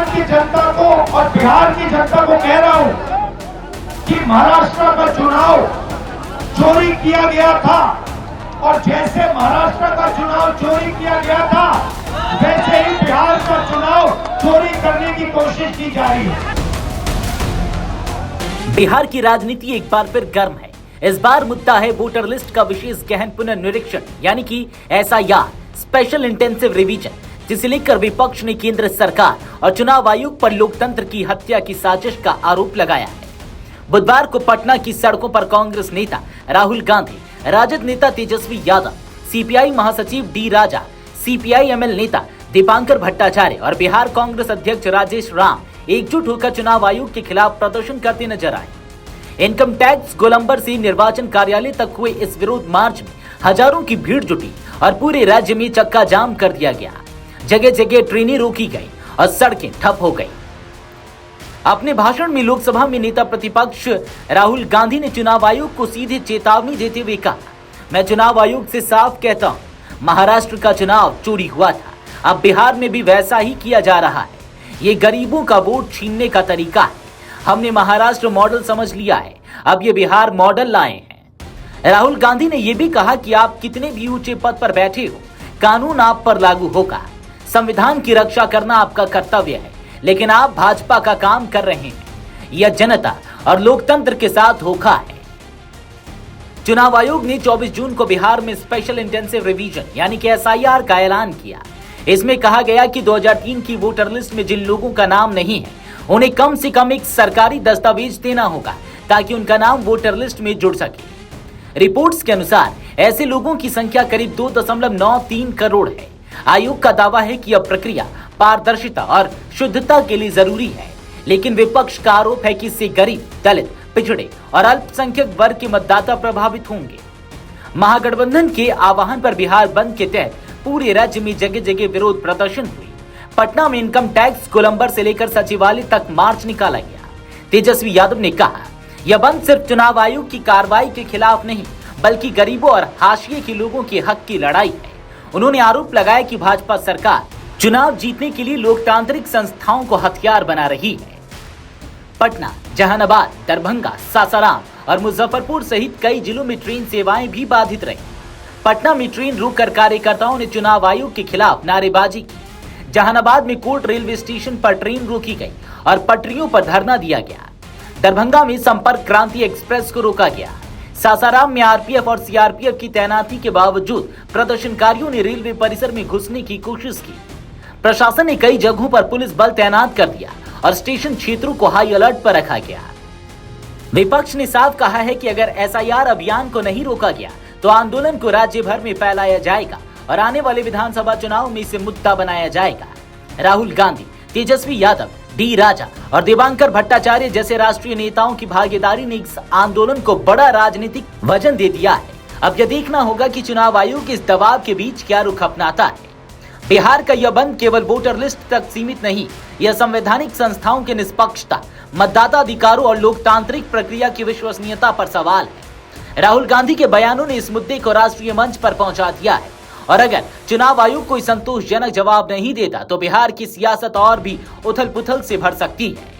हिंदुस्तान की जनता को और बिहार की जनता को कह रहा हूं कि महाराष्ट्र का चुनाव चोरी किया गया था, और जैसे महाराष्ट्र का चुनाव चोरी किया गया था, वैसे ही बिहार का चुनाव चोरी करने की कोशिश की जा रही है। बिहार की राजनीति एक बार फिर गर्म है। इस बार मुद्दा है वोटर लिस्ट का विशेष गहन पुनर्निरीक्षण, यानी कि SIR स्पेशल इंटेंसिव रिवीजन, जिसे लेकर विपक्ष ने केंद्र सरकार और चुनाव आयोग पर लोकतंत्र की हत्या की साजिश का आरोप लगाया है। बुधवार को पटना की सड़कों पर कांग्रेस नेता राहुल गांधी, राजद नेता तेजस्वी यादव, CPI महासचिव D राजा, CPI ML नेता दीपांकर भट्टाचार्य और बिहार कांग्रेस अध्यक्ष राजेश राम एकजुट होकर चुनाव आयोग के खिलाफ प्रदर्शन करते नजर आए। इनकम टैक्स गोलंबर से निर्वाचन कार्यालय तक हुए इस विरोध मार्च में हजारों की भीड़ जुटी और पूरे राज्य में चक्का जाम कर दिया गया। जगह जगह ट्रेनें रोकी गई और सड़कें ठप हो गई। अपने भाषण में लोकसभा में नेता प्रतिपक्ष राहुल गांधी ने चुनाव आयोग को सीधे चेतावनी देते हुए कहा, मैं चुनाव आयोग से साफ कहता हूं, महाराष्ट्र का चुनाव चोरी हुआ था, अब बिहार में भी वैसा ही किया जा रहा है। ये गरीबों का वोट छीनने का तरीका है। हमने महाराष्ट्र मॉडल समझ लिया है, अब ये बिहार मॉडल लाए हैं। राहुल गांधी ने यह भी कहा कि आप कितने भी ऊंचे पद पर बैठे हो, कानून आप पर लागू होगा। संविधान की रक्षा करना आपका कर्तव्य है, लेकिन आप भाजपा का काम कर रहे हैं। यह जनता और लोकतंत्र के साथ धोखा है। चुनाव आयोग ने 24 जून को बिहार में स्पेशल इंटेंसिव रिवीजन यानी कि SIR का ऐलान किया। इसमें कहा गया कि 2003 की वोटर लिस्ट में जिन लोगों का नाम नहीं है, उन्हें कम से कम एक सरकारी दस्तावेज देना होगा ताकि उनका नाम वोटर लिस्ट में जुड़ सके। रिपोर्ट्स के अनुसार ऐसे लोगों की संख्या करीब 2.93 करोड़ है। आयोग का दावा है कि यह प्रक्रिया पारदर्शिता और शुद्धता के लिए जरूरी है, लेकिन विपक्ष का आरोप है कि इससे गरीब, दलित, पिछड़े और अल्पसंख्यक वर्ग के मतदाता प्रभावित होंगे। महागठबंधन के आह्वान पर बिहार बंद के तहत पूरे राज्य में जगह जगह विरोध प्रदर्शन हुई। पटना में इनकम टैक्स गोलंबर से लेकर सचिवालय तक मार्च निकाला गया। तेजस्वी यादव ने कहा, यह बंद सिर्फ चुनाव आयोग की कार्रवाई के खिलाफ नहीं, बल्कि गरीबों और हाशिए के लोगों के हक की लड़ाई है। उन्होंने आरोप लगाया कि भाजपा सरकार चुनाव जीतने के लिए लोकतांत्रिक संस्थाओं को हथियार बना रही है। पटना, जहानाबाद, दरभंगा, सासाराम और मुजफ्फरपुर सहित कई जिलों में ट्रेन सेवाएं भी बाधित रही। पटना में ट्रेन रोककर कार्यकर्ताओं ने चुनाव आयोग के खिलाफ नारेबाजी की। जहानाबाद में कोर्ट रेलवे स्टेशन पर ट्रेन रोकी गई और पटरियों पर धरना दिया गया। दरभंगा में संपर्क क्रांति एक्सप्रेस को रोका गया। सासाराम में RPF और CRPF की तैनाती के बावजूद प्रदर्शनकारियों ने रेलवे परिसर में घुसने की कोशिश की। प्रशासन ने कई जगहों पर पुलिस बल तैनात कर दिया और स्टेशन क्षेत्रों को हाई अलर्ट पर रखा गया। विपक्ष ने साफ कहा है कि अगर SIR अभियान को नहीं रोका गया तो आंदोलन को राज्य भर में फैलाया जाएगा और आने वाले विधानसभा चुनाव में इसे मुद्दा बनाया जाएगा। राहुल गांधी, तेजस्वी यादव, D राजा और दीपांकर भट्टाचार्य जैसे राष्ट्रीय नेताओं की भागीदारी ने इस आंदोलन को बड़ा राजनीतिक वजन दे दिया है। अब यह देखना होगा कि चुनाव आयोग इस दबाव के बीच क्या रुख अपनाता है। बिहार का यह बंद केवल वोटर लिस्ट तक सीमित नहीं, यह संवैधानिक संस्थाओं की निष्पक्षता, मतदाता अधिकारों और लोकतांत्रिक प्रक्रिया की विश्वसनीयता पर सवाल है। राहुल गांधी के बयानों ने इस मुद्दे को राष्ट्रीय मंच पर पहुंचा दिया है, और अगर चुनाव आयोग कोई संतोषजनक जवाब नहीं देता तो बिहार की सियासत और भी उथल पुथल से भर सकती है।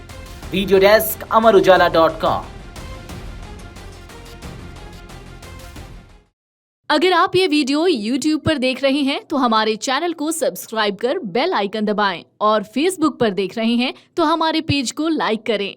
Video desk, Amar Ujala dot com. अगर आप ये वीडियो YouTube पर देख रहे हैं तो हमारे चैनल को सब्सक्राइब कर बेल आइकन दबाएं, और Facebook पर देख रहे हैं तो हमारे पेज को लाइक करें।